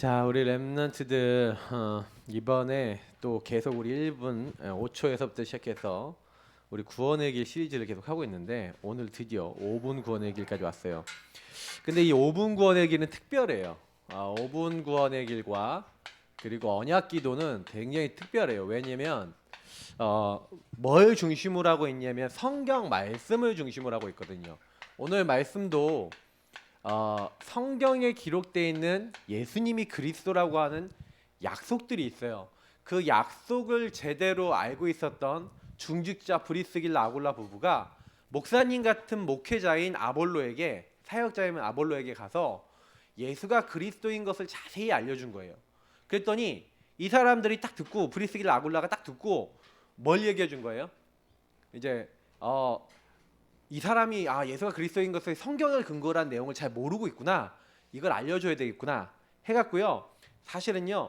자, 우리 랩런트들 이번에 또 계속 우리 1분 5초에서부터 시작해서 우리 구원의 길 시리즈를 계속 하고 있는데 오늘 드디어 5분 구원의 길까지 왔어요. 근데 이 5분 구원의 길은 특별해요. 5분 구원의 길과 그리고 언약 기도는 굉장히 특별해요. 왜냐면 뭘 중심으로 하고 있냐면 성경 말씀을 중심으로 하고 있거든요. 오늘 말씀도 성경에 기록되어 있는 예수님이 그리스도라고 하는 약속들이 있어요. 그 약속을 제대로 알고 있었던 중직자 브리스길라 아굴라 부부가 목사님 같은 목회자인 아볼로에게, 사역자인 아볼로에게 가서 예수가 그리스도인 것을 자세히 알려준 거예요. 그랬더니 이 사람들이 딱 듣고, 브리스길라 아굴라가 딱 듣고 뭘 얘기해 준 거예요? 이제 이 사람이 예수가 그리스도인 것을 성경을 근거로 한 내용을 잘 모르고 있구나, 이걸 알려줘야 되겠구나 해갖고요. 사실은요,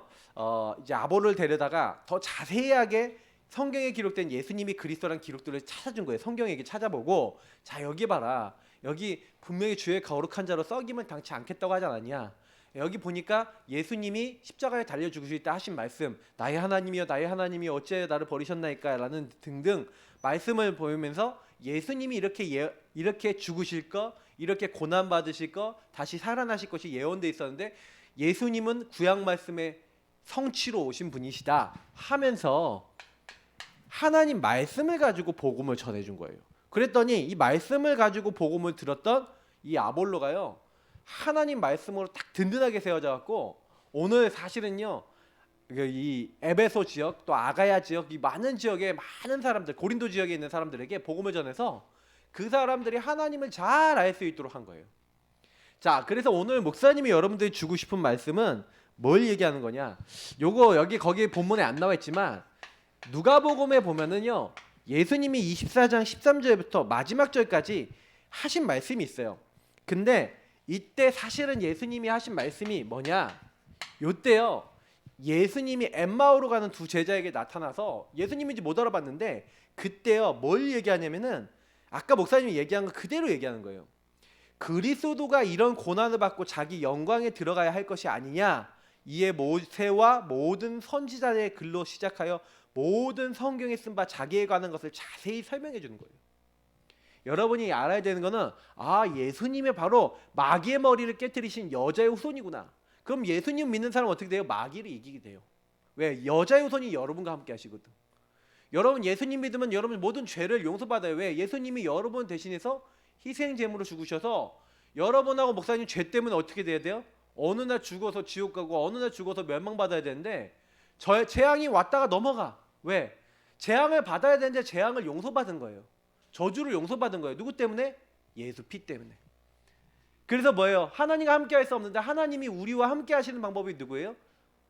이제 아볼로를 데려다가 더 자세하게 성경에 기록된 예수님이 그리스도라는 기록들을 찾아준 거예요. 성경에 찾아보고, 자, 여기 봐라, 여기 분명히 주의 거룩한 자로 썩임은 당치 않겠다고 하지 않았냐. 여기 보니까 예수님이 십자가에 달려 죽으실 때 하신 말씀, 나의 하나님이여 나의 하나님이여 어찌하여 나를 버리셨나이까 라는 등등 말씀을 보이면서 예수님이 이렇게 죽으실 거, 이렇게 고난 받으실 거, 다시 살아나실 것이 예언돼 있었는데 예수님은 구약 말씀의 성취로 오신 분이시다 하면서 하나님 말씀을 가지고 복음을 전해준 거예요. 그랬더니 이 말씀을 가지고 복음을 들었던 이 아볼로가요, 하나님 말씀으로 딱 든든하게 세워져 갖고 오늘 사실은요, 이 에베소 지역 또 아가야 지역, 이 많은 지역에 많은 사람들, 고린도 지역에 있는 사람들에게 복음을 전해서 그 사람들이 하나님을 잘 알 수 있도록 한 거예요. 자, 그래서 오늘 목사님이 여러분들이 주고 싶은 말씀은 뭘 얘기하는 거냐? 요거 여기 거기 본문에 안 나와 있지만 누가복음에 보면은요, 예수님이 24장 13절부터 마지막 절까지 하신 말씀이 있어요. 근데 이때 사실은 예수님이 하신 말씀이 뭐냐? 요때요, 예수님이 엠마오로 가는 두 제자에게 나타나서 예수님인지 못 알아봤는데 그때요 뭘 얘기하냐면은 아까 목사님이 얘기한 거 그대로 얘기하는 거예요. 그리스도가 이런 고난을 받고 자기 영광에 들어가야 할 것이 아니냐. 이에 모세와 모든 선지자의 글로 시작하여 모든 성경에 쓴 바 자기에 관한 것을 자세히 설명해 주는 거예요. 여러분이 알아야 되는 거는 예수님이 바로 마귀의 머리를 깨뜨리신 여자의 후손이구나. 그럼 예수님 믿는 사람은 어떻게 돼요? 마귀를 이기게 돼요. 왜? 여자의 후손이 여러분과 함께 하시거든. 여러분 예수님 믿으면 여러분 모든 죄를 용서받아요. 왜? 예수님이 여러분 대신해서 희생 제물로 죽으셔서 여러분하고 목사님 죄 때문에 어떻게 돼야 돼요? 어느 날 죽어서 지옥 가고 어느 날 죽어서 멸망받아야 되는데 재앙이 왔다가 넘어가. 왜? 재앙을 받아야 되는데 재앙을 용서받은 거예요. 저주를 용서받은 거예요. 누구 때문에? 예수 피 때문에. 그래서 뭐예요? 하나님과 함께 할 수 없는데 하나님이 우리와 함께 하시는 방법이 누구예요?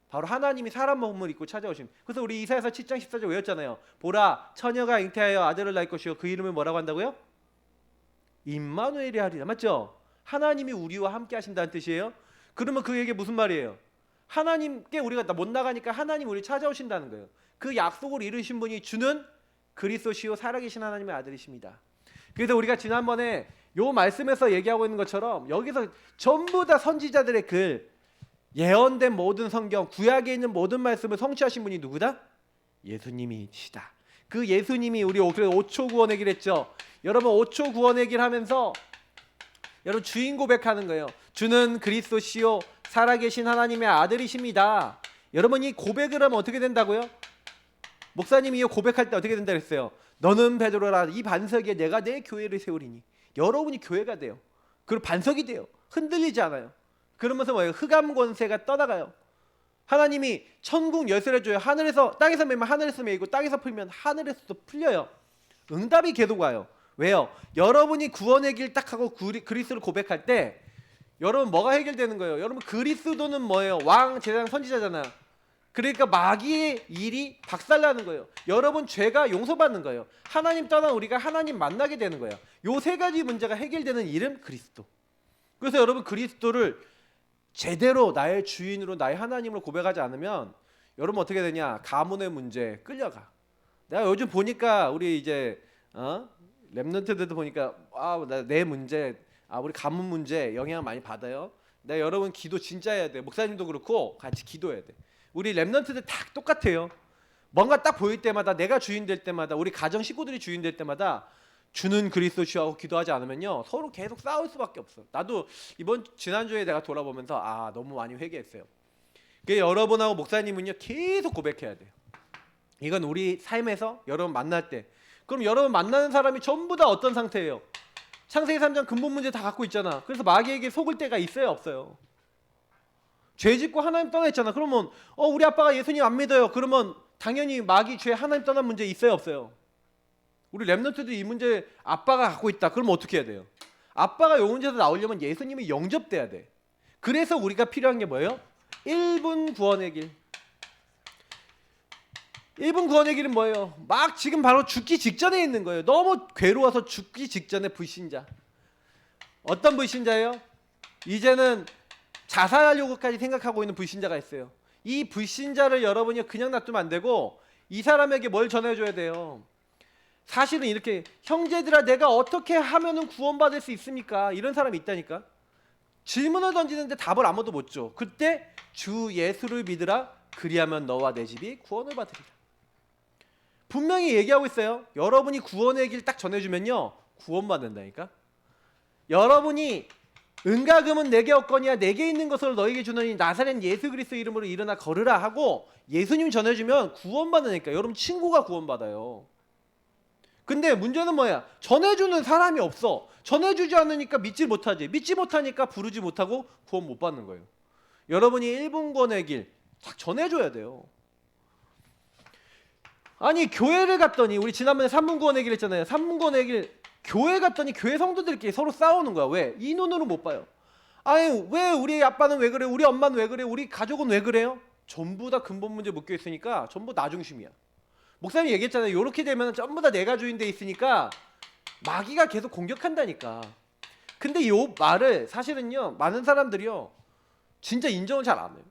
바로 하나님이 사람 몸을 입고 찾아오심. 그래서 우리 이사야서 7장 14절 외웠잖아요. 보라, 처녀가 잉태하여 아들을 낳을 것이요 그 이름을 뭐라고 한다고요? 임마누엘이 하리라. 맞죠? 하나님이 우리와 함께 하신다는 뜻이에요. 그러면 그에게 무슨 말이에요? 하나님께 우리가 못 나가니까 하나님 우리 찾아오신다는 거예요. 그 약속을 이루신 분이 주는 그리스도시요 살아계신 하나님의 아들이십니다. 그래서 우리가 지난번에 요 말씀에서 얘기하고 있는 것처럼 여기서 전부 다 선지자들의 글, 예언된 모든 성경, 구약에 있는 모든 말씀을 성취하신 분이 누구다? 예수님이시다. 그 예수님이 우리 5초 구원의 길 했죠. 여러분 5초 구원의 길 하면서 여러분 주인 고백하는 거예요. 주는 그리스도시요 살아계신 하나님의 아들이십니다. 여러분 이 고백을 하면 어떻게 된다고요? 목사님이 이 고백할 때 어떻게 된다 그랬어요? 너는 베드로라, 이 반석에 내가 내 교회를 세우리니. 여러분이 교회가 돼요. 그리고 반석이 돼요. 흔들리지 않아요. 그러면서 뭐예요? 흑암 권세가 떠나가요. 하나님이 천국 열쇠를 줘요. 하늘에서 땅에서 매면 하늘에서 매이고 땅에서 풀면 하늘에서도 풀려요. 응답이 계속 와요. 왜요? 여러분이 구원의 길 딱 하고 그리스도를 고백할 때 여러분 뭐가 해결되는 거예요? 여러분 그리스도는 뭐예요? 왕, 제사장, 선지자잖아요. 그러니까 마귀의 일이 박살나는 거예요. 여러분 죄가 용서받는 거예요. 하나님 떠난 우리가 하나님 만나게 되는 거예요. 요 세 가지 문제가 해결되는 이름 그리스도. 그래서 여러분 그리스도를 제대로 나의 주인으로 나의 하나님으로 고백하지 않으면 여러분 어떻게 되냐? 가문의 문제 끌려가. 내가 요즘 보니까 우리 이제 랩런트들도 보니까 내 문제, 우리 가문 문제 영향을 많이 받아요. 나 여러분 기도 진짜 해야 돼. 목사님도 그렇고 같이 기도해야 돼. 우리 렘넌트들 다 똑같아요. 뭔가 딱 보일 때마다 내가 주인 될 때마다 우리 가정 식구들이 주인 될 때마다 주는 그리스도 주하고 기도하지 않으면요 서로 계속 싸울 수밖에 없어. 나도 지난주에 내가 돌아보면서 너무 많이 회개했어요. 여러분하고 목사님은요 계속 고백해야 돼요. 이건 우리 삶에서 여러분 만날 때, 그럼 여러분 만나는 사람이 전부 다 어떤 상태예요? 창세기 3장 근본 문제 다 갖고 있잖아. 그래서 마귀에게 속을 때가 있어요 없어요? 죄 짓고 하나님 떠나 있잖아. 그러면 우리 아빠가 예수님 안 믿어요. 그러면 당연히 마귀 죄 하나님 떠난 문제 있어요 없어요? 우리 렘넌트들이 이 문제 아빠가 갖고 있다. 그러면 어떻게 해야 돼요? 아빠가 이 문제에서 나오려면 예수님이 영접돼야 돼. 그래서 우리가 필요한 게 뭐예요? 1분 구원의 길. 1분 구원의 길은 뭐예요? 막 지금 바로 죽기 직전에 있는 거예요. 너무 괴로워서 죽기 직전에 불신자. 어떤 불신자예요? 이제는 자살하려고까지 생각하고 있는 불신자가 있어요. 이 불신자를 여러분이 그냥 놔두면 안 되고 이 사람에게 뭘 전해줘야 돼요? 사실은 이렇게 형제들아 내가 어떻게 하면은 구원받을 수 있습니까? 이런 사람이 있다니까. 질문을 던지는데 답을 아무도 못 줘. 그때 주 예수를 믿으라 그리하면 너와 내 집이 구원을 받으리라. 분명히 얘기하고 있어요. 여러분이 구원의 길 딱 전해주면요 구원받는다니까. 여러분이 은과 금은 내게 없거니와 내게 있는 것을 너에게 주노니 나사렛 예수 그리스도 이름으로 일어나 걸으라 하고 예수님 전해주면 구원받으니까. 여러분 친구가 구원받아요. 근데 문제는 뭐야? 전해주는 사람이 없어. 전해주지 않으니까 믿지 못하지. 믿지 못하니까 부르지 못하고 구원 못 받는 거예요. 여러분이 1분 구원의 길 딱 전해줘야 돼요. 아니 교회를 갔더니 우리 지난번에 3분 구원의 길 했잖아요. 3분 구원의 길 교회 갔더니 교회 성도들끼리 서로 싸우는 거야. 왜? 이 눈으로 못 봐요. 아니 왜 우리 아빠는 왜 그래? 우리 엄마는 왜 그래? 우리 가족은 왜 그래요? 전부 다 근본 문제 묶여 있으니까 전부 나 중심이야. 목사님이 얘기했잖아요. 이렇게 되면 전부 다 내가 주인 돼 있으니까 마귀가 계속 공격한다니까. 근데 요 말을 사실은요 많은 사람들이요 진짜 인정을 잘 안 해요.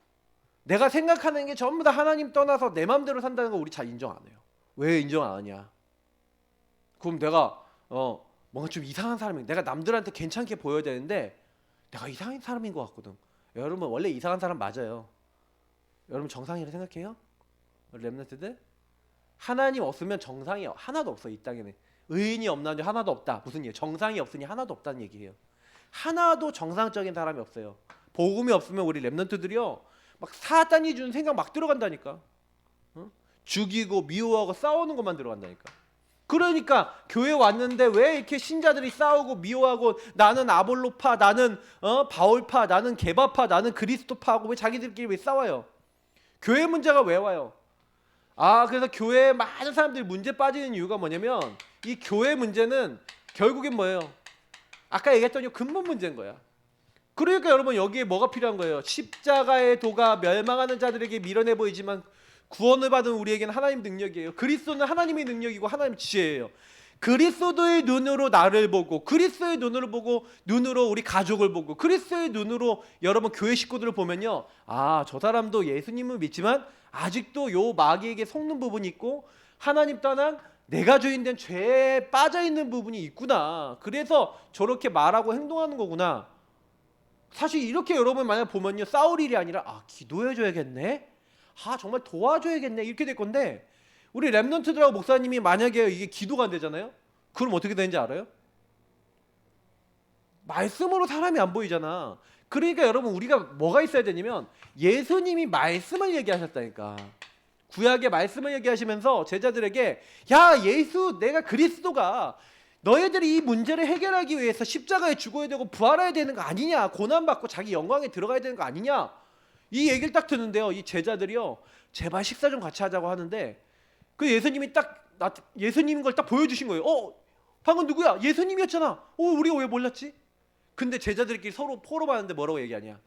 내가 생각하는 게 전부 다 하나님 떠나서 내 마음대로 산다는 거 우리 잘 인정 안 해요. 왜 인정 안 하냐? 그럼 내가 뭔가 좀 이상한 사람이, 내가 남들한테 괜찮게 보여야 되는데 내가 이상한 사람인 것 같거든. 여러분 원래 이상한 사람 맞아요. 여러분 정상이라 생각해요? 렘넌트들? 하나님 없으면 정상이 하나도 없어. 이 땅에는 의인이 없나니 하나도 없다. 무슨 얘기? 정상이 없으니 하나도 없다는 얘기예요. 하나도 정상적인 사람이 없어요. 복음이 없으면 우리 렘넌트들이요 막 사단이 주는 생각 막 들어간다니까. 죽이고 미워하고 싸우는 것만 들어간다니까. 그러니까 교회 왔는데 왜 이렇게 신자들이 싸우고 미워하고 나는 아볼로파, 나는 바울파, 나는 게바파, 나는 그리스도파하고 왜 자기들끼리 왜 싸워요? 교회 문제가 왜 와요? 그래서 교회에 많은 사람들이 문제 빠지는 이유가 뭐냐면 이 교회 문제는 결국엔 뭐예요? 아까 얘기했던 근본 문제인 거야. 그러니까 여러분 여기에 뭐가 필요한 거예요? 십자가의 도가 멸망하는 자들에게 미련해 보이지만 구원을 받은 우리에게는 하나님 능력이에요. 그리스도는 하나님의 능력이고 하나님의 지혜예요. 그리스도의 눈으로 나를 보고 그리스도의 눈으로 보고 눈으로 우리 가족을 보고 그리스도의 눈으로 여러분 교회 식구들을 보면요 저 사람도 예수님을 믿지만 아직도 요 마귀에게 속는 부분이 있고 하나님 떠난 내가 주인 된 죄에 빠져있는 부분이 있구나. 그래서 저렇게 말하고 행동하는 거구나. 사실 이렇게 여러분 만약 보면요 싸울 일이 아니라 기도해줘야겠네, 정말 도와줘야겠네 이렇게 될 건데, 우리 렘넌트들하고 목사님이 만약에 이게 기도가 안 되잖아요. 그럼 어떻게 되는지 알아요? 말씀으로 사람이 안 보이잖아. 그러니까 여러분 우리가 뭐가 있어야 되냐면 예수님이 말씀을 얘기하셨다니까. 구약의 말씀을 얘기하시면서 제자들에게 야 예수 내가 그리스도가 너희들이 이 문제를 해결하기 위해서 십자가에 죽어야 되고 부활해야 되는 거 아니냐, 고난받고 자기 영광에 들어가야 되는 거 아니냐, 이 얘기를 딱 듣는데요 이 제자들이요 제발 식사 좀 같이 하자고 하는데 그 예수님이 예수님인 걸 딱 보여주신 거예요. 방금 누구야? 예수님이었잖아. 우리가 왜 몰랐지? 근데 제자들끼리 서로 포럼하는데 뭐라고 얘기하냐?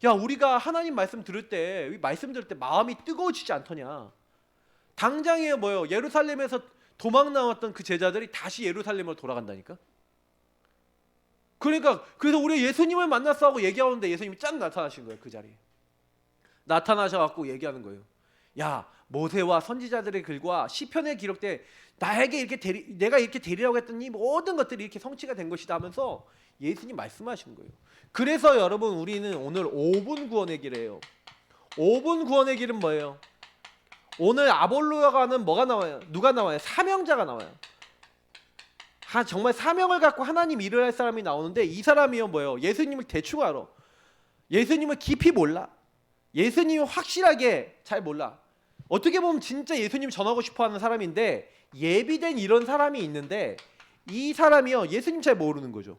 야 우리가 하나님 말씀 들을 때 마음이 뜨거워지지 않더냐? 당장에 뭐요? 예루살렘에서 도망 나왔던 그 제자들이 다시 예루살렘으로 돌아간다니까. 그러니까 그래서 우리 예수님을 만났어 하고 얘기하는데 예수님이 짠 나타나신 거예요. 그 자리에 나타나셔갖고 얘기하는 거예요. 야, 모세와 선지자들의 글과 시편에 기록돼 나에게 내가 이렇게 되리라고 했더니 모든 것들이 이렇게 성취가 된 것이다 하면서 예수님 말씀하시는 거예요. 그래서 여러분 우리는 오늘 5분 구원의 길이에요. 5분 구원의 길은 뭐예요? 오늘 아볼로가는 뭐가 나와요? 누가 나와요? 사명자가 나와요. 정말 사명을 갖고 하나님 일을 할 사람이 나오는데 이 사람이요 뭐예요? 예수님을 대충 알아. 예수님을 깊이 몰라. 예수님을 확실하게 잘 몰라. 어떻게 보면 진짜 예수님 전하고 싶어하는 사람인데 예비된 이런 사람이 있는데 이 사람이요 예수님 잘 모르는 거죠.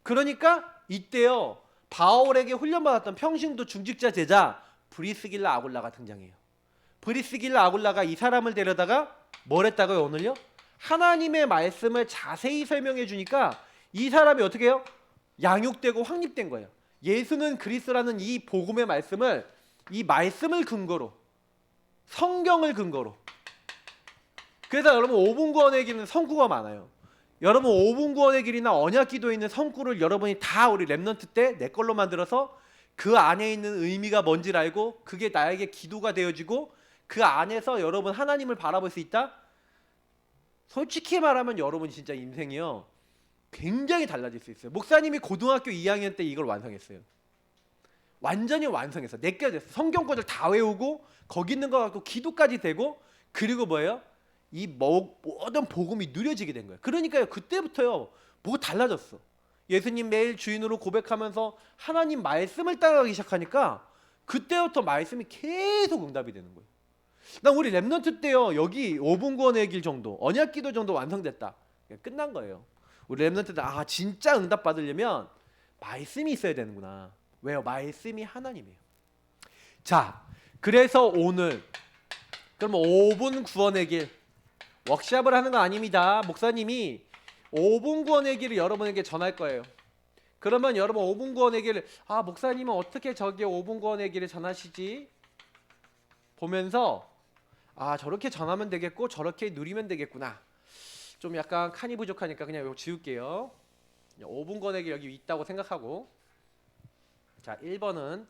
그러니까 이때요 바울에게 훈련받았던 평신도 중직자 제자 브리스길라 아굴라가 등장해요. 브리스길라 아굴라가 이 사람을 데려다가 뭘 했다고요 오늘요? 하나님의 말씀을 자세히 설명해 주니까 이 사람이 어떻게 해요? 양육되고 확립된 거예요. 예수는 그리스도라는 이 복음의 말씀을 이 말씀을 근거로 성경을 근거로. 그래서 여러분 5분 구원의 길은 성구가 많아요. 여러분 5분 구원의 길이나 언약 기도에 있는 성구를 여러분이 다 우리 랩넌트 때 내 걸로 만들어서 그 안에 있는 의미가 뭔지를 알고 그게 나에게 기도가 되어지고 그 안에서 여러분 하나님을 바라볼 수 있다? 솔직히 말하면 여러분 진짜 인생이요 굉장히 달라질 수 있어요. 목사님이 고등학교 2학년 때 이걸 완성했어요. 완전히 완성했어. 내껴졌어. 성경권을 다 외우고 거기 있는 거 갖고 기도까지 되고 그리고 뭐예요? 이 모든 복음이 누려지게 된 거예요. 그러니까요 그때부터요 뭐가 달라졌어. 예수님 매일 주인으로 고백하면서 하나님 말씀을 따라가기 시작하니까 그때부터 말씀이 계속 응답이 되는 거예요. 난 우리 랩넌트 때요 여기 5분 구원의 길 정도 언약 기도 정도 완성됐다. 끝난 거예요. 우리 랩넌트 때 진짜 응답 받으려면 말씀이 있어야 되는구나. 왜요? 말씀이 하나님이에요. 자, 그래서 오늘 그럼 5분 구원의 길 워크샵을 하는 거 아닙니다. 목사님이 5분 구원의 길을 여러분에게 전할 거예요. 그러면 여러분 5분 구원의 길을 목사님은 어떻게 저게 5분 구원의 길을 전하시지? 보면서 저렇게 전하면 되겠고 저렇게 누리면 되겠구나. 좀 약간 칸이 부족하니까 그냥 이거 지울게요. 5분 구원의 길 여기 있다고 생각하고 자 1번은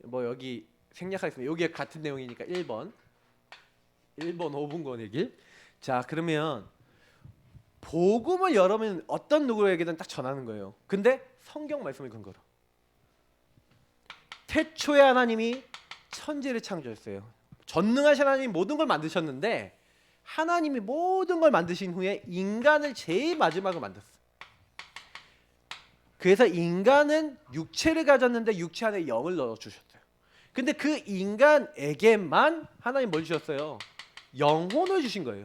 뭐 여기 생략하겠습니다. 여기에 같은 내용이니까 1번 5분 구원의 길. 자 그러면 복음을 여러분 어떤 누구에게든 딱 전하는 거예요. 근데 성경 말씀을 근거로 태초에 하나님이 천지를 창조했어요. 전능하신 하나님이 모든 걸 만드셨는데 하나님이 모든 걸 만드신 후에 인간을 제일 마지막으로 만들었어요. 그래서 인간은 육체를 가졌는데 육체 안에 영을 넣어주셨어요. 근데 그 인간에게만 하나님 뭘 주셨어요? 영혼을 주신 거예요.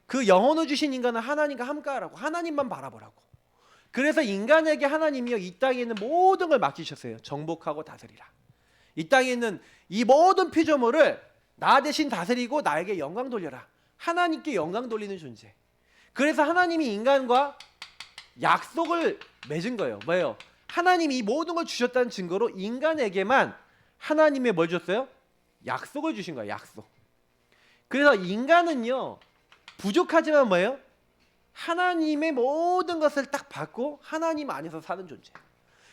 그 영혼을 주신 인간은 하나님과 함께하라고 하나님만 바라보라고. 그래서 인간에게 하나님이요 이 땅에 있는 모든 걸 맡기셨어요. 정복하고 다스리라. 이 땅에 있는 이 모든 피조물을 나 대신 다스리고 나에게 영광 돌려라. 하나님께 영광 돌리는 존재. 그래서 하나님이 인간과 약속을 맺은 거예요. 뭐예요? 하나님이 이 모든 걸 주셨다는 증거로 인간에게만 하나님의 뭘 줬어요? 약속을 주신 거예요. 약속. 그래서 인간은요 부족하지만 뭐예요? 하나님의 모든 것을 딱 받고 하나님 안에서 사는 존재.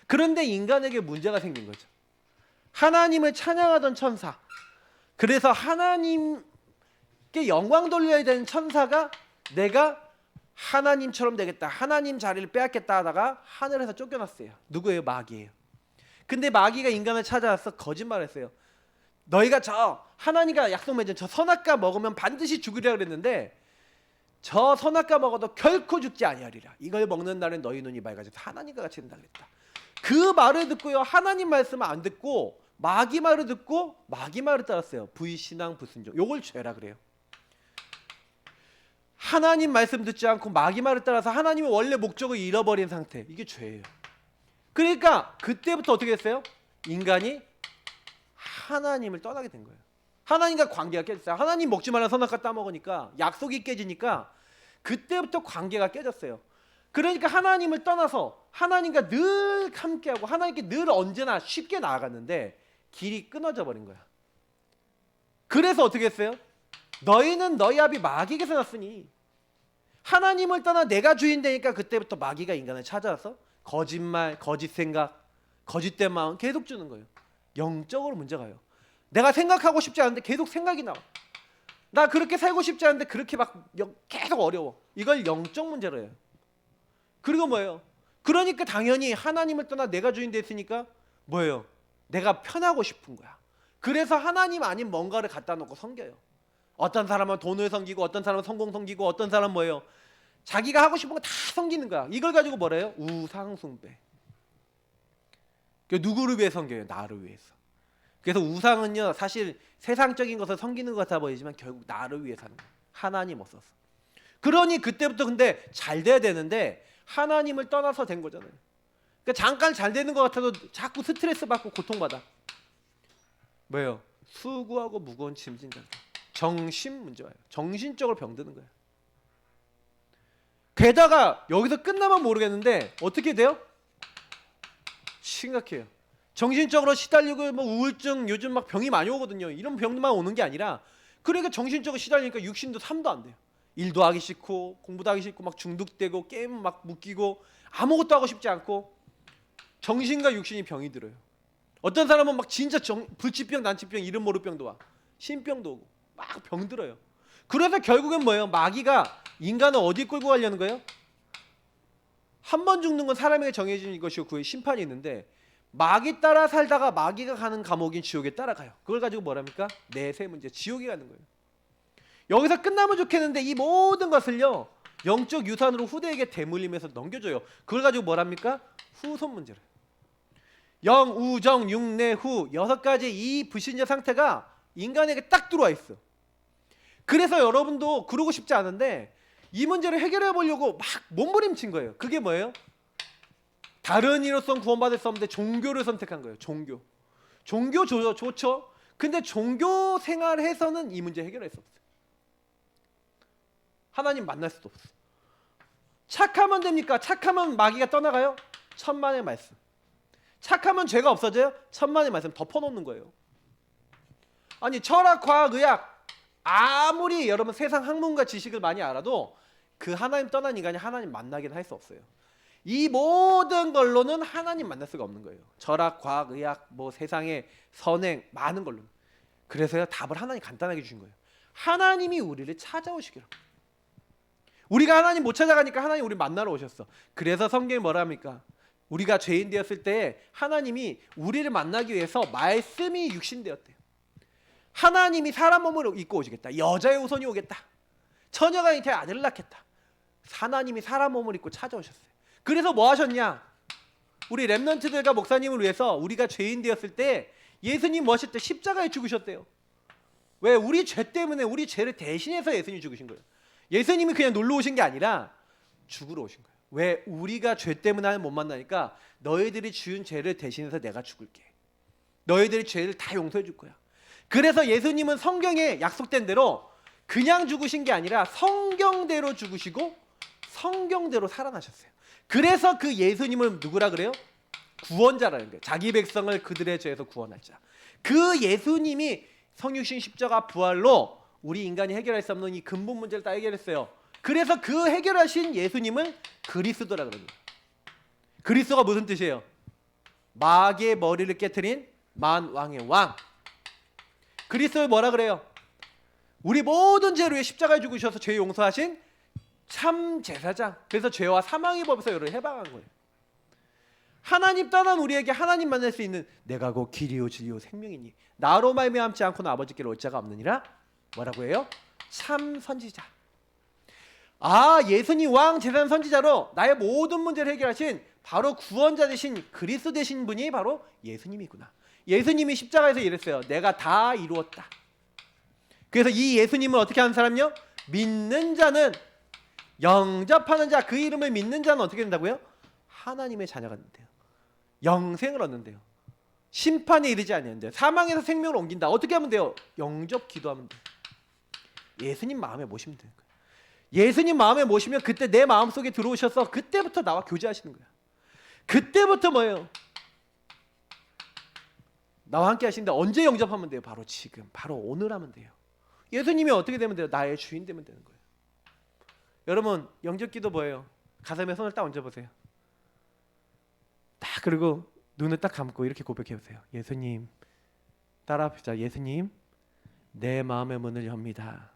그런데 인간에게 문제가 생긴 거죠. 하나님을 찬양하던 천사. 그래서 하나님께 영광 돌려야 되는 천사가 내가 하나님처럼 되겠다. 하나님 자리를 빼앗겠다 하다가 하늘에서 쫓겨났어요. 누구예요? 마귀예요. 근데 마귀가 인간을 찾아와서 거짓말했어요. 너희가 저 하나님과 약속 맺은 저 선악과 먹으면 반드시 죽으리라 그랬는데 저 선악과 먹어도 결코 죽지 아니하리라. 이걸 먹는 날엔 너희 눈이 밝아져서 하나님과 같이 된다 그랬다. 그 말을 듣고요 하나님 말씀을 안 듣고 마귀 말을 듣고 마귀 말을 따랐어요. 불신앙 불순종. 요걸 죄라 그래요. 하나님 말씀 듣지 않고 마귀 말을 따라서 하나님의 원래 목적을 잃어버린 상태. 이게 죄예요. 그러니까 그때부터 어떻게 했어요? 인간이 하나님을 떠나게 된 거예요. 하나님과 관계가 깨졌어요. 하나님 먹지 말라 선악과 따먹으니까 약속이 깨지니까 그때부터 관계가 깨졌어요. 그러니까 하나님을 떠나서 하나님과 늘 함께하고 하나님께 늘 언제나 쉽게 나아갔는데 길이 끊어져 버린 거야. 그래서 어떻게 했어요? 너희는 너희 아비 마귀에게서 났으니 하나님을 떠나 내가 주인 되니까 그때부터 마귀가 인간을 찾아와서 거짓말, 거짓 생각, 거짓된 마음 계속 주는 거예요. 영적으로 문제가요. 내가 생각하고 싶지 않은데 계속 생각이 나와. 나 그렇게 살고 싶지 않은데 그렇게 막 계속 어려워. 이걸 영적 문제로 해요. 그리고 뭐예요? 그러니까 당연히 하나님을 떠나 내가 주인 됐으니까 뭐예요? 내가 편하고 싶은 거야. 그래서 하나님 아닌 뭔가를 갖다 놓고 섬겨요. 어떤 사람은 돈을 섬기고, 어떤 사람은 성공 섬기고, 어떤 사람은 뭐예요? 자기가 하고 싶은 거 다 섬기는 거야. 이걸 가지고 뭐래요? 우상숭배. 누구를 위해 섬겨요? 나를 위해서. 그래서 우상은요, 사실 세상적인 것을 섬기는 것 같아 보이지만 결국 나를 위해 사는 거예요. 하나님 없어서. 그러니 그때부터 근데 잘 돼야 되는데 하나님을 떠나서 된 거잖아요. 그러니까 잠깐 잘 되는 것 같아도 자꾸 스트레스 받고 고통받아. 뭐예요? 수고하고 무거운 짐진 자. 정신 문제예요. 정신적으로 병드는 거예요. 게다가 여기서 끝나면 모르겠는데 어떻게 돼요? 심각해요. 정신적으로 시달리고 뭐 우울증 요즘 막 병이 많이 오거든요. 이런 병만 오는 게 아니라 그러니까 정신적으로 시달리니까 육신도 3도 안 돼요. 일도 하기 싫고 공부도 하기 싫고 막 중독되고 게임 막 묶이고 아무것도 하고 싶지 않고 정신과 육신이 병이 들어요. 어떤 사람은 막 진짜 불치병, 난치병, 이름 모를 병도 와. 신병도 오고 막 병들어요. 그래서 결국엔 뭐예요? 마귀가 인간을 어디 끌고 가려는 거예요? 한 번 죽는 건 사람에게 정해진 것이고 그의 심판이 있는데 마귀 따라 살다가 마귀가 가는 감옥인 지옥에 따라가요. 그걸 가지고 뭐랍니까? 내세 문제, 지옥에 가는 거예요. 여기서 끝나면 좋겠는데 이 모든 것을요 영적 유산으로 후대에게 대물림해서 넘겨줘요. 그걸 가지고 뭐랍니까? 후손 문제를. 영, 우, 정, 육, 내, 후 6가지 이 불신자 상태가 인간에게 딱 들어와 있어. 그래서 여러분도 그러고 싶지 않은데 이 문제를 해결해 보려고 막 몸부림친 거예요. 그게 뭐예요? 다른 이로선 구원받을 수 없는데 종교를 선택한 거예요. 종교 좋죠. 근데 종교 생활해서는 이 문제 해결할 수 없어요. 하나님 만날 수도 없어. 착하면 됩니까? 착하면 마귀가 떠나가요? 천만의 말씀. 착하면 죄가 없어져요? 천만의 말씀 덮어놓는 거예요. 아니 철학, 과학, 의학 아무리 여러분 세상 학문과 지식을 많이 알아도 그 하나님 떠난 인간이 하나님 만나기는 할 수 없어요. 이 모든 걸로는 하나님 만날 수가 없는 거예요. 철학, 과학, 의학, 뭐 세상의 선행 많은 걸로. 그래서요 답을 하나님 간단하게 주신 거예요. 하나님이 우리를 찾아오시기로. 우리가 하나님 못 찾아가니까 하나님 우리 만나러 오셨어. 그래서 성경이 뭐라 합니까? 우리가 죄인 되었을 때 하나님이 우리를 만나기 위해서 말씀이 육신되었대요. 하나님이 사람 몸을 입고 오시겠다. 여자의 후손이 오겠다. 처녀가 잉태 아들을 낳겠다. 하나님이 사람 몸을 입고 찾아오셨어요. 그래서 뭐 하셨냐? 우리 렘넌트들과 목사님을 위해서 우리가 죄인 되었을 때 예수님 뭐 하셨대? 십자가에 죽으셨대요. 왜? 우리 죄 때문에 우리 죄를 대신해서 예수님이 죽으신 거예요. 예수님이 그냥 놀러 오신 게 아니라 죽으러 오신 거예요. 왜? 우리가 죄 때문에 못 만나니까 너희들이 지은 죄를 대신해서 내가 죽을게. 너희들이 죄를 다 용서해 줄 거야. 그래서 예수님은 성경에 약속된 대로 그냥 죽으신 게 아니라 성경대로 죽으시고 성경대로 살아나셨어요. 그래서 그 예수님을 누구라 그래요? 구원자라는 거예요. 자기 백성을 그들의 죄에서 구원할 자. 그 예수님이 성육신 십자가 부활로 우리 인간이 해결할 수 없는 이 근본 문제를 다 해결했어요. 그래서 그 해결하신 예수님을 그리스도라 그럽니다. 그리스도가 무슨 뜻이에요? 마귀의 머리를 깨트린 만왕의 왕. 그리스도를 뭐라 그래요? 우리 모든 죄를 위해 십자가에 죽으셔서 죄 용서하신 참 제사장. 그래서 죄와 사망의 법에서 우리를 해방한 거예요. 하나님 떠난 우리에게 하나님 만날 수 있는 내가 곧 길이요 진리요 생명이니 나로 말미암지 않고는 아버지께로 올 자가 없느니라. 뭐라고 해요? 참 선지자. 아, 예수님 왕 제사장 선지자로 나의 모든 문제를 해결하신 바로 구원자 되신 그리스도 되신 분이 바로 예수님이구나. 예수님이 십자가에서 이랬어요. 내가 다 이루었다. 그래서 이 예수님을 어떻게 하는 사람이요? 믿는 자는, 영접하는 자, 그 이름을 믿는 자는 어떻게 된다고요? 하나님의 자녀가 된대요. 영생을 얻는데요. 심판에 이르지 아니한대요. 사망에서 생명을 옮긴다. 어떻게 하면 돼요? 영접 기도하면 돼요. 예수님 마음에 모시면 되는 거예요. 예수님 마음에 모시면 그때 내 마음속에 들어오셔서 그때부터 나와 교제하시는 거예요. 그때부터 뭐예요? 나와 함께 하시는데 언제 영접하면 돼요? 바로 지금, 바로 오늘 하면 돼요. 예수님이 어떻게 되면 돼요? 나의 주인 되면 되는 거예요. 여러분 영접기도 뭐예요? 가슴에 손을 딱 얹어보세요. 딱 그리고 눈을 딱 감고 이렇게 고백해보세요. 예수님, 따라합시다. 예수님, 내 마음의 문을 엽니다.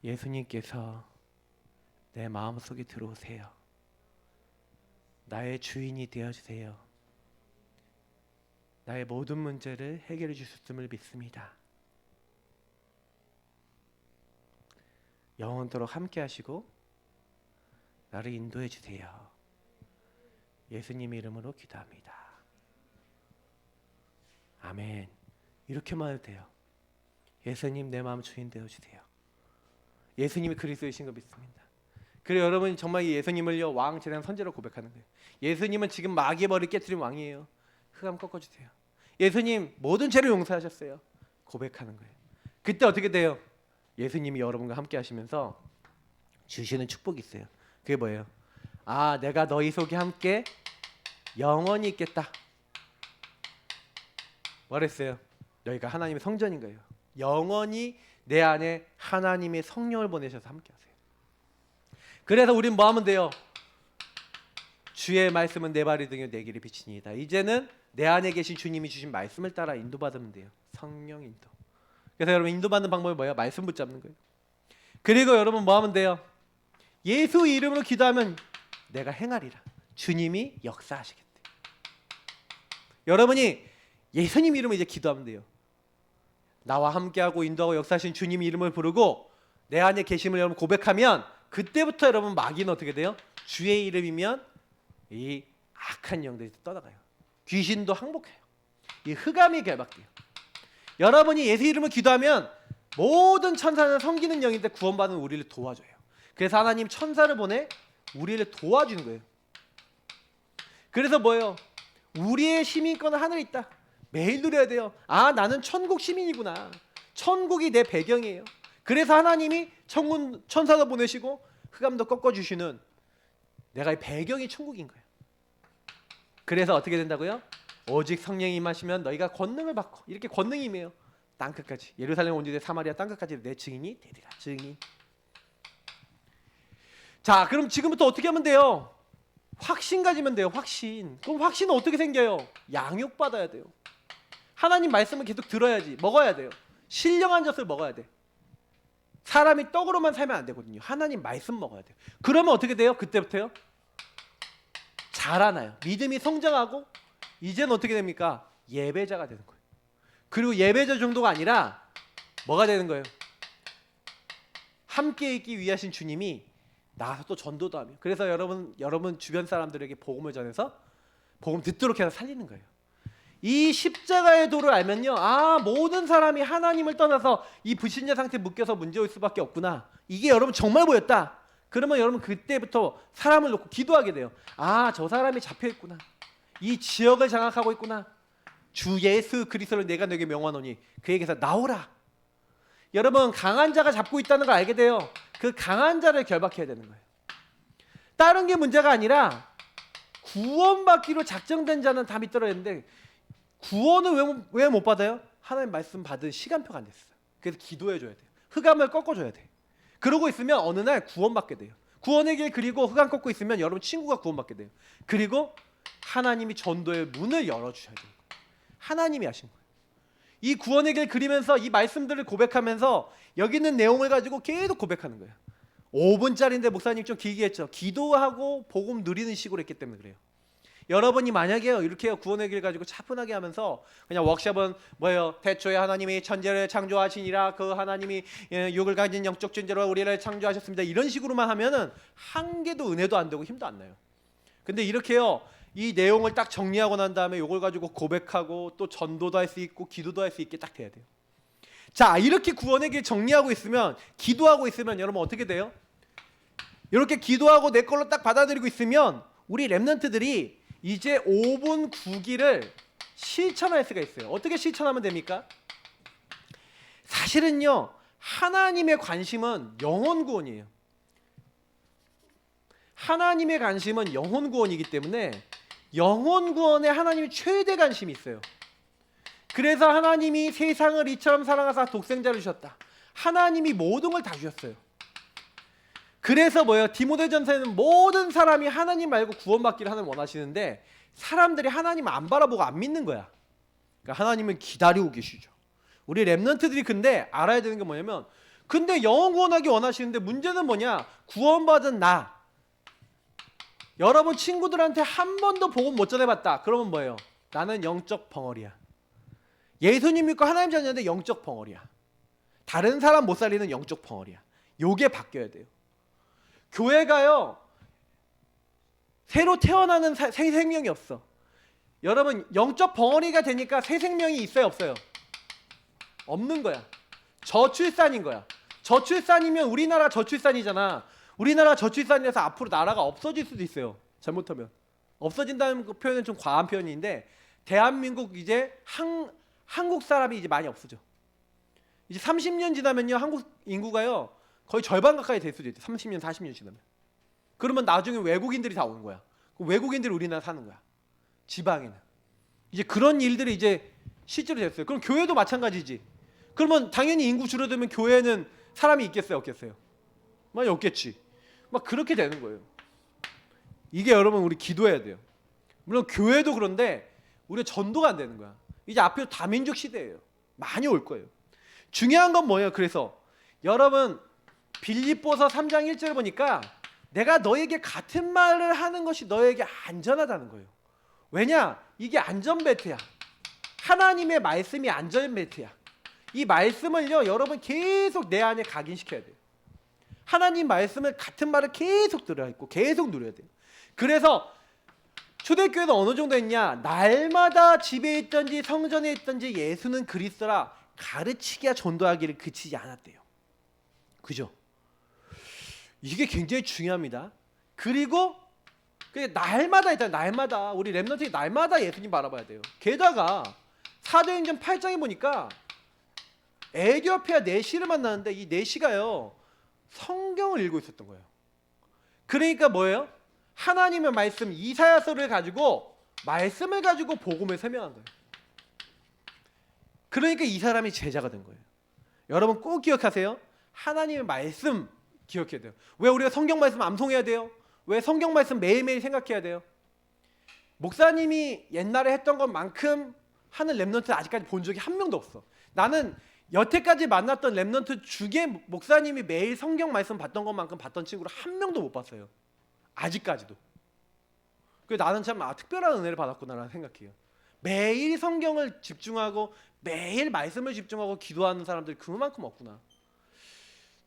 예수님께서 내 마음속에 들어오세요. 나의 주인이 되어주세요. 나의 모든 문제를 해결해 주셨음을 믿습니다. 영원토록 함께 하시고 나를 인도해 주세요. 예수님의 이름으로 기도합니다. 아멘. 이렇게만 해도 돼요. 예수님, 내 마음 주인 되어주세요. 예수님이 그리스도이신 거 믿습니다. 그래, 여러분 정말 이 예수님을요 왕, 제단, 선지로 고백하는 거예요. 예수님은 지금 마귀의 머리를 깨트린 왕이에요. 흑암 꺾어주세요. 예수님 모든 죄를 용서하셨어요. 고백하는 거예요. 그때 어떻게 돼요? 예수님이 여러분과 함께 하시면서 주시는 축복이 있어요. 그게 뭐예요? 아, 내가 너희 속에 함께 영원히 있겠다. 뭐랬어요? 너희가 하나님의 성전인 거예요. 영원히 내 안에 하나님의 성령을 보내셔서 함께 하세요. 그래서 우린 뭐 하면 돼요? 주의 말씀은 내 발이 등에 내 길이 비치니이다. 이제는 내 안에 계신 주님이 주신 말씀을 따라 인도받으면 돼요. 성령 인도. 그래서 여러분 인도받는 방법이 뭐예요? 말씀 붙잡는 거예요. 그리고 여러분 뭐 하면 돼요? 예수 이름으로 기도하면 내가 행하리라. 주님이 역사하시겠대. 여러분이 예수님 이름으로 이제 기도하면 돼요. 나와 함께하고 인도하고 역사하신 주님 이름을 부르고 내 안에 계심을 여러분 고백하면 그때부터 여러분 마귀는 어떻게 돼요? 주의 이름이면 이 악한 영들이 떠나가요. 귀신도 항복해요. 이 흑암이 결박돼요. 여러분이 예수 이름을 기도하면 모든 천사는 섬기는 영인데 구원받은 우리를 도와줘요. 그래서 하나님 천사를 보내 우리를 도와주는 거예요. 그래서 뭐예요? 우리의 시민권은 하늘에 있다. 매일 누려야 돼요. 아, 나는 천국 시민이구나. 천국이 내 배경이에요. 그래서 하나님이 천사도 보내시고 흑암도 꺾어주시는 내가 이 배경이 천국인 거예요. 그래서 어떻게 된다고요? 오직 성령이 임하시면 너희가 권능을 받고, 이렇게 권능이 임해요. 땅끝까지, 예루살렘 온 유대 사마리아 땅끝까지 내 증인이 되리라. 증인. 자, 그럼 지금부터 어떻게 하면 돼요? 확신 가지면 돼요. 확신. 그럼 확신은 어떻게 생겨요? 양육받아야 돼요. 하나님 말씀을 계속 들어야지. 먹어야 돼요. 신령한 젖을 먹어야 돼. 사람이 떡으로만 살면 안 되거든요. 하나님 말씀 먹어야 돼요. 그러면 어떻게 돼요? 그때부터요? 자라나요. 믿음이 성장하고 이제는 어떻게 됩니까? 예배자가 되는 거예요. 그리고 예배자 정도가 아니라 뭐가 되는 거예요? 함께 있기 위하신 주님이 나와서 또 전도도 하며, 그래서 여러분 주변 사람들에게 복음을 전해서 복음 듣도록 해서 살리는 거예요. 이 십자가의 도를 알면요, 아, 모든 사람이 하나님을 떠나서 이 불신자 상태에 묶여서 문제올 수밖에 없구나. 이게 여러분 정말 보였다. 그러면 여러분 그때부터 사람을 놓고 기도하게 돼요. 아, 저 사람이 잡혀 있구나. 이 지역을 장악하고 있구나. 주 예수 그리스도를 내가 너에게 명하노니 그에게서 나오라. 여러분 강한 자가 잡고 있다는 걸 알게 돼요. 그 강한 자를 결박해야 되는 거예요. 다른 게 문제가 아니라 구원받기로 작정된 자는 다 믿더라 했는데 구원을 왜 못 받아요? 하나님 말씀 받은 시간표가 안 됐어요. 그래서 기도해 줘야 돼요. 흑암을 꺾어줘야 돼요. 그러고 있으면 어느 날 구원받게 돼요. 구원의 길 그리고 흑암 꺾고 있으면 여러분 친구가 구원받게 돼요. 그리고 하나님이 전도의 문을 열어주셔야 돼요. 하나님이 하신 거예요. 이 구원의 길 그리면서 이 말씀들을 고백하면서 여기 있는 내용을 가지고 계속 고백하는 거예요. 5분짜리인데 목사님 좀 길게 했죠. 기도하고 복음 누리는 식으로 했기 때문에 그래요. 여러분이 만약에요 이렇게 구원의 길 가지고 차분하게 하면서 그냥 워크숍은 뭐예요? 태초에 하나님이 천지를 창조하시니라 그 하나님이 육을 가진 영적 존재로 우리를 창조하셨습니다. 이런 식으로만 하면은 한 개도 은혜도 안 되고 힘도 안 나요. 근데 이렇게요 이 내용을 딱 정리하고 난 다음에 이걸 가지고 고백하고 또 전도도 할 수 있고 기도도 할 수 있게 딱 돼야 돼요. 자, 이렇게 구원의 길 정리하고 있으면, 기도하고 있으면 여러분 어떻게 돼요? 이렇게 기도하고 내 걸로 딱 받아들이고 있으면 우리 랩런트들이 이제 5분 9기를 실천할 수가 있어요. 어떻게 실천하면 됩니까? 사실은요 하나님의 관심은 영혼 구원이에요. 하나님의 관심은 영혼 구원이기 때문에 영혼 구원에 하나님이 최대 관심이 있어요. 그래서 하나님이 세상을 이처럼 사랑하사 독생자를 주셨다. 하나님이 모든 걸 다 주셨어요. 그래서 뭐예요? 디모데전서에는 모든 사람이 하나님 말고 구원받기를 하나님 원하시는데 사람들이 하나님 안 바라보고 안 믿는 거야. 그러니까 하나님은 기다리고 계시죠. 우리 렘넌트들이 근데 알아야 되는 게 뭐냐면, 근데 영원 구원하기 원하시는데 문제는 뭐냐? 구원받은 나, 여러분 친구들한테 한 번도 복음 못 전해봤다. 그러면 뭐예요? 나는 영적 벙어리야. 예수님 믿고 하나님 자녀인데 영적 벙어리야. 다른 사람 못 살리는 영적 벙어리야. 요게 바뀌어야 돼요. 교회가요, 새로 태어나는 새 생명이 없어. 여러분 영적 벙어리가 되니까 새 생명이 있어요, 없어요? 없는 거야. 저출산인 거야. 저출산이면 우리나라 저출산이잖아. 우리나라 저출산이라서 앞으로 나라가 없어질 수도 있어요. 잘못하면. 없어진다는 표현은 좀 과한 표현인데, 대한민국 이제 한국 사람이 이제 많이 없어져. 이제 30년 지나면요, 한국 인구가요 거의 절반 가까이 될 수도 있대. 30년 40년 지나면. 그러면 나중에 외국인들이 다 오는 거야. 외국인들이 우리나라 사는 거야. 지방에는. 이제 그런 일들이 이제 실제로 됐어요. 그럼 교회도 마찬가지지. 그러면 당연히 인구 줄어들면 교회는 사람이 있겠어요, 없겠어요? 많이 없겠지. 막 그렇게 되는 거예요. 이게 여러분 우리 기도해야 돼요. 물론 교회도 그런데 우리가 전도가 안 되는 거야. 이제 앞으로 다민족 시대예요. 많이 올 거예요. 중요한 건 뭐예요? 그래서 여러분 빌립보서 3장 1절 보니까 내가 너에게 같은 말을 하는 것이 너에게 안전하다는 거예요. 왜냐? 이게 안전벨트야. 하나님의 말씀이 안전벨트야. 이 말씀을요 여러분 계속 내 안에 각인시켜야 돼요. 하나님 말씀을 같은 말을 계속 들어야 있고 계속 누려야 돼요. 그래서 초대교회는 어느 정도 했냐? 날마다 집에 있든지 성전에 있든지 예수는 그리스도라 가르치기와 전도하기를 그치지 않았대요. 그죠? 이게 굉장히 중요합니다. 그리고 날마다 있잖아요. 날마다 우리 렘넌트가 날마다 예수님 바라봐야 돼요. 게다가 사도행전 8장에 보니까 에디오피아 내시를 만나는데 이 내시가요 성경을 읽고 있었던 거예요. 그러니까 뭐예요? 하나님의 말씀 이사야서를 가지고 말씀을 가지고 복음을 설명한 거예요. 그러니까 이 사람이 제자가 된 거예요. 여러분 꼭 기억하세요. 하나님의 말씀 기억해야 돼요. 왜 우리가 성경 말씀 암송해야 돼요? 왜 성경 말씀 매일매일 생각해야 돼요? 목사님이 옛날에 했던 것만큼 하는 렘넌트 아직까지 본 적이 한 명도 없어. 나는 여태까지 만났던 렘넌트 중에 목사님이 매일 성경 말씀 봤던 것만큼 봤던 친구를 한 명도 못 봤어요. 아직까지도. 그래서 나는 참 특별한 은혜를 받았구나라는 생각해요. 매일 성경을 집중하고 매일 말씀을 집중하고 기도하는 사람들이 그만큼 없구나.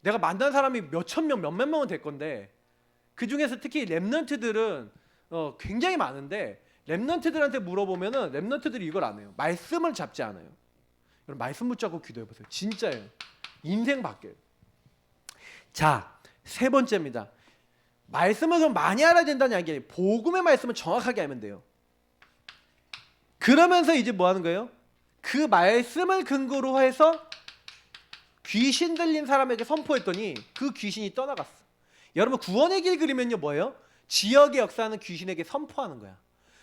내가 만난 사람이 몇천 명, 몇몇 명은 될 건데 그 중에서 특히 렘넌트들은 굉장히 많은데 렘넌트들한테 물어보면은 렘넌트들이 이걸 안 해요. 말씀을 잡지 않아요. 여러분 말씀 붙잡고 기도해보세요. 진짜예요. 인생 바뀌어요. 자, 세 번째입니다. 말씀을 좀 많이 알아야 된다는 이야기 아니에요. 복음의 말씀을 정확하게 알면 돼요. 그러면서 이제 뭐 하는 거예요? 그 말씀을 근거로 해서 귀신 들린 사람에게 선포했더니 그 귀신이 떠나갔어. 여러분 구원의 길 그리면요 뭐예요? 지역의 역사는 귀신에게 선포하는 거야.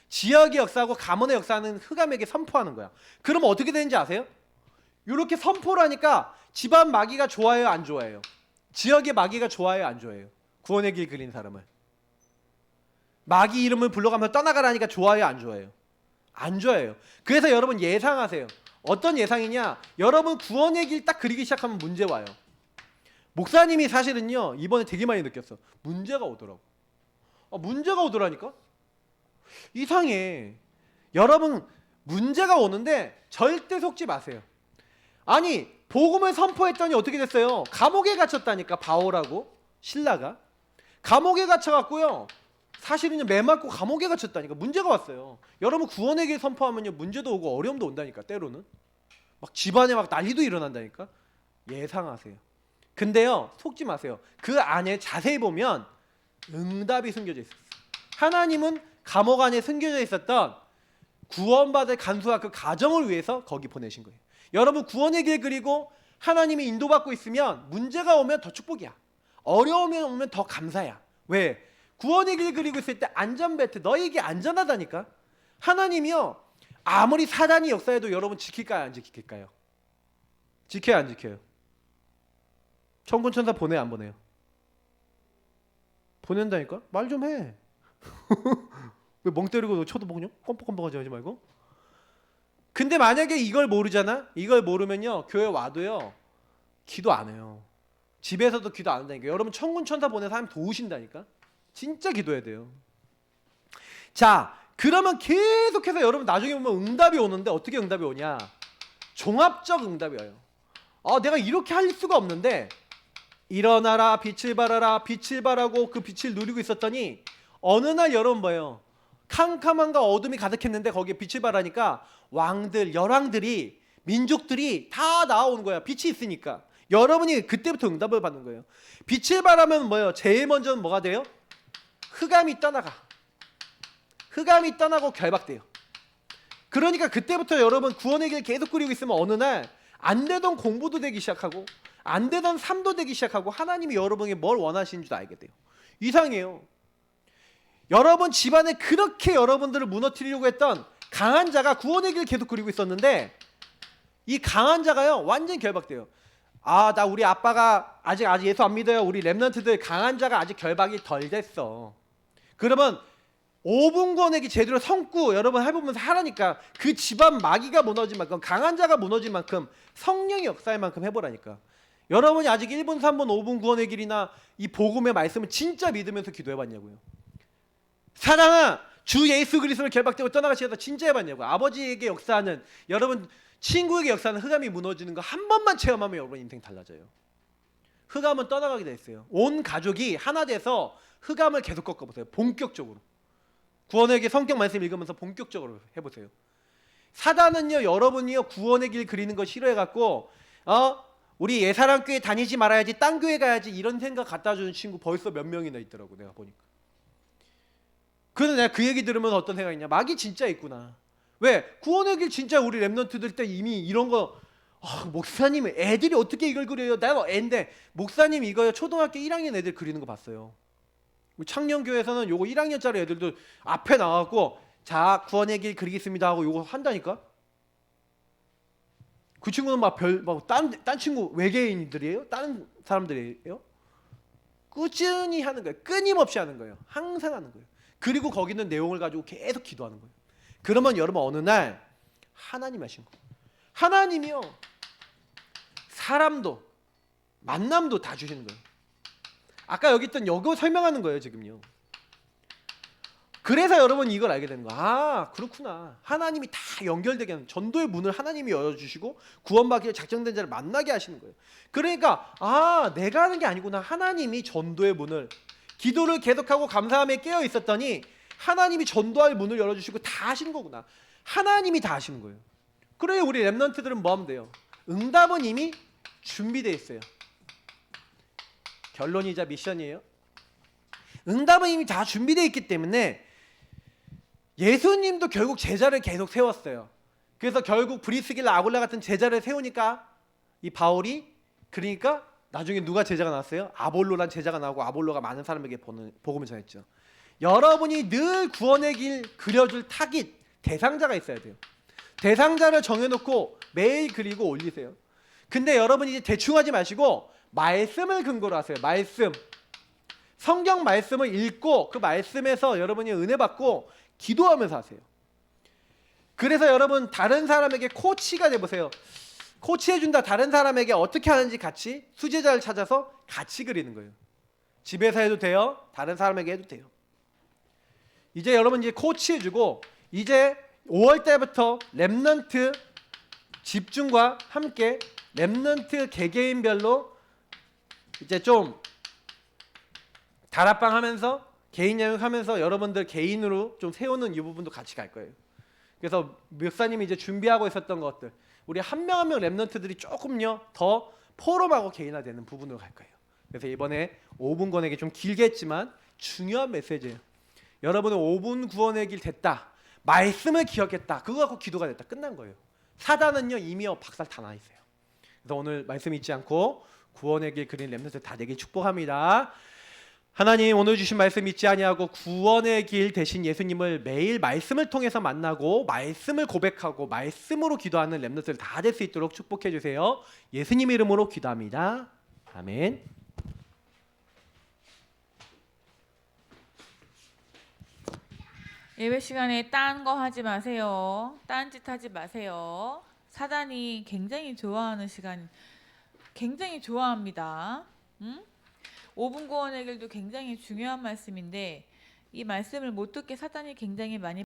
지역의 역사하고 가문의 역사는 흑암에게 선포하는 거야. 그러면 어떻게 되는지 아세요? 이렇게 선포를 하니까 집안 마귀가 좋아해요, 안 좋아해요? 지역의 마귀가 좋아해요, 안 좋아해요? 구원의 길 그린 사람을. 마귀 이름을 불러가면서 떠나가라니까 좋아해요, 안 좋아해요? 안 좋아해요. 그래서 여러분 예상하세요. 어떤 예상이냐? 여러분 구원의 길 딱 그리기 시작하면 문제 와요. 목사님이 사실은요 이번에 되게 많이 느꼈어. 문제가 오더라고. 문제가 오더라니까? 이상해. 여러분 문제가 오는데 절대 속지 마세요. 아니 복음을 선포했더니 어떻게 됐어요? 감옥에 갇혔다니까. 바울하고 신라가 감옥에 갇혀갖고요 사실은요 매 맞고 감옥에 갇혔다니까. 문제가 왔어요. 여러분 구원의 길 선포하면요 문제도 오고 어려움도 온다니까. 때로는 막 집안에 막 난리도 일어난다니까. 예상하세요. 근데요 속지 마세요. 그 안에 자세히 보면 응답이 숨겨져 있었어요. 하나님은 감옥 안에 숨겨져 있었던 구원받을 간수와 그 가정을 위해서 거기 보내신 거예요. 여러분 구원의 길 그리고 하나님이 인도받고 있으면 문제가 오면 더 축복이야. 어려움이 오면 더 감사야. 왜? 구원의 길 그리고 있을 때 안전벨트, 너에게 안전하다니까. 하나님이요 아무리 사단이 역사해도 여러분 지킬까요, 안 지킬까요? 지켜요, 안 지켜요? 천군천사 보내요, 안 보내요? 보낸다니까? 말 좀 해. 왜 멍 때리고 쳐도 보냐? 껌뻑껌뻑하지 말고. 근데 만약에 이걸 모르잖아? 이걸 모르면요 교회 와도요 기도 안 해요. 집에서도 기도 안 한다니까. 여러분 천군천사 보내서 하나님 도우신다니까. 진짜 기도해야 돼요. 자, 그러면 계속해서 여러분 나중에 보면 응답이 오는데 어떻게 응답이 오냐? 종합적 응답이 와요. 내가 이렇게 할 수가 없는데 일어나라 빛을 발하라 빛을 발하고 그 빛을 누리고 있었더니 어느 날 여러분 뭐예요? 캄캄함과 어둠이 가득했는데 거기에 빛을 발하니까 왕들, 열왕들이 민족들이 다 나오는 거야. 빛이 있으니까. 여러분이 그때부터 응답을 받는 거예요. 빛을 발하면 뭐예요? 제일 먼저는 뭐가 돼요? 흑암이 떠나가. 흑암이 떠나고 결박돼요. 그러니까 그때부터 여러분 구원의 길 계속 그리고 있으면 어느 날 안 되던 공부도 되기 시작하고 안 되던 삶도 되기 시작하고 하나님이 여러분에게 뭘 원하시는 줄 알게 돼요. 이상해요. 여러분 집안에 그렇게 여러분들을 무너뜨리려고 했던 강한 자가 구원의 길을 계속 그리고 있었는데 이 강한 자가요 완전히 결박돼요. 나 우리 아빠가 아직 예수 안 믿어요. 우리 렘넌트들 강한 자가 아직 결박이 덜 됐어. 그러면 5분 권액이 제대로 성구 여러분 해보면서 하라니까. 그 집안 마귀가 무너진 만큼 강한 자가 무너진 만큼 성령의 역사의 만큼 해보라니까. 여러분이 아직 1분 3분 5분 구원의 길이나 이 복음의 말씀을 진짜 믿으면서 기도해봤냐고요. 사랑아 주 예수 그리스도를 결박되고 떠나가시겠다 진짜 해봤냐고. 아버지에게 역사하는 여러분 친구에게 역사하는 흑암이 무너지는 거 한 번만 체험하면 여러분 인생 달라져요. 흑암은 떠나가게 돼 있어요. 온 가족이 하나 돼서 흑암을 계속 꺾어보세요. 본격적으로. 구원의 길 성경 말씀 읽으면서 본격적으로 해보세요. 사단은요 여러분이요 구원의 길 그리는 거 싫어해갖고 우리 예사랑교회 다니지 말아야지 딴 교회 가야지 이런 생각 갖다주는 친구 벌써 몇 명이나 있더라고. 내가 보니까. 그래서 내가 그 얘기 들으면 어떤 생각이냐. 마귀 진짜 있구나. 왜? 구원의 길 진짜 우리 랩런트들 때 이미 이런 거 목사님 애들이 어떻게 이걸 그려요. 내가 애인데 목사님 이거요 초등학교 1학년 애들 그리는 거 봤어요. 우리 창녕교회에서는 요거 1학년짜리 애들도 앞에 나와갖고 자 구원의 길 그리겠습니다 하고 요거 한다니까. 그 친구는 딴 친구 외계인들이에요? 다른 사람들이에요? 꾸준히 하는 거예요. 끊임없이 하는 거예요. 항상 하는 거예요. 그리고 거기 있는 내용을 가지고 계속 기도하는 거예요. 그러면 여러분 어느 날 하나님 하신 거예요. 하나님이요 사람도 만남도 다 주시는 거예요. 아까 여기 있던 이거 설명하는 거예요 지금요. 그래서 여러분 이걸 알게 되는 거야. 그렇구나. 하나님이 다 연결되게 하는 전도의 문을 하나님이 열어주시고 구원받기에 작정된 자를 만나게 하시는 거예요. 그러니까 내가 하는 게 아니구나. 하나님이 전도의 문을 기도를 계속하고 감사함에 깨어 있었더니 하나님이 전도할 문을 열어주시고 다 하신 거구나. 하나님이 다 하시는 거예요. 그래 우리 랩런트들은 뭐 하면 돼요? 응답은 이미 준비되어 있어요. 결론이자 미션이에요. 응답은 이미 다 준비되어 있기 때문에 예수님도 결국 제자를 계속 세웠어요. 그래서 결국 브리스길라 아굴라 같은 제자를 세우니까 이 바울이 그러니까 나중에 누가 제자가 나왔어요? 아볼로란 제자가 나오고 아볼로가 많은 사람에게 복음을 전했죠. 여러분이 늘 구원의 길 그려줄 타깃 대상자가 있어야 돼요. 대상자를 정해놓고 매일 그리고 올리세요. 근데 여러분이 이제 대충 하지 마시고 말씀을 근거로 하세요. 말씀. 성경 말씀을 읽고 그 말씀에서 여러분이 은혜 받고 기도하면서 하세요. 그래서 여러분 다른 사람에게 코치가 돼보세요. 코치해준다. 다른 사람에게 어떻게 하는지 같이 수제자를 찾아서 같이 그리는 거예요. 집에서 해도 돼요. 다른 사람에게 해도 돼요. 이제 여러분 이제 코치해주고 이제 5월 달부터 랩넌트 집중과 함께 랩넌트 개개인별로 이제 좀 다락방 하면서 개인 영역하면서 여러분들 개인으로 좀 세우는 이 부분도 같이 갈 거예요. 그래서 목사님이 이제 준비하고 있었던 것들 우리 한 명 한 명 랩넌트들이 조금요 더 포럼하고 개인화되는 부분으로 갈 거예요. 그래서 이번에 5분 권에게 좀 길게 했지만 중요한 메시지예요. 여러분은 5분 구원의 길 됐다. 말씀을 기억했다. 그거 갖고 기도가 됐다. 끝난 거예요. 사단은요 이미 박살 다 나 있어요. 그래서 오늘 말씀 잊지 않고 구원의 길 그린 랩넌트 다 되길 축복합니다. 하나님 오늘 주신 말씀 잊지 아니하고 구원의 길 대신 예수님을 매일 말씀을 통해서 만나고 말씀을 고백하고 말씀으로 기도하는 랩넌트들 다 될 수 있도록 축복해 주세요. 예수님 이름으로 기도합니다. 아멘. 예배 시간에 딴 거 하지 마세요. 딴 짓 하지 마세요. 사단이 굉장히 좋아하는 시간, 굉장히 좋아합니다. 응? 5분 구원의 길도 굉장히 중요한 말씀인데 이 말씀을 못 듣게 사단이 굉장히 많이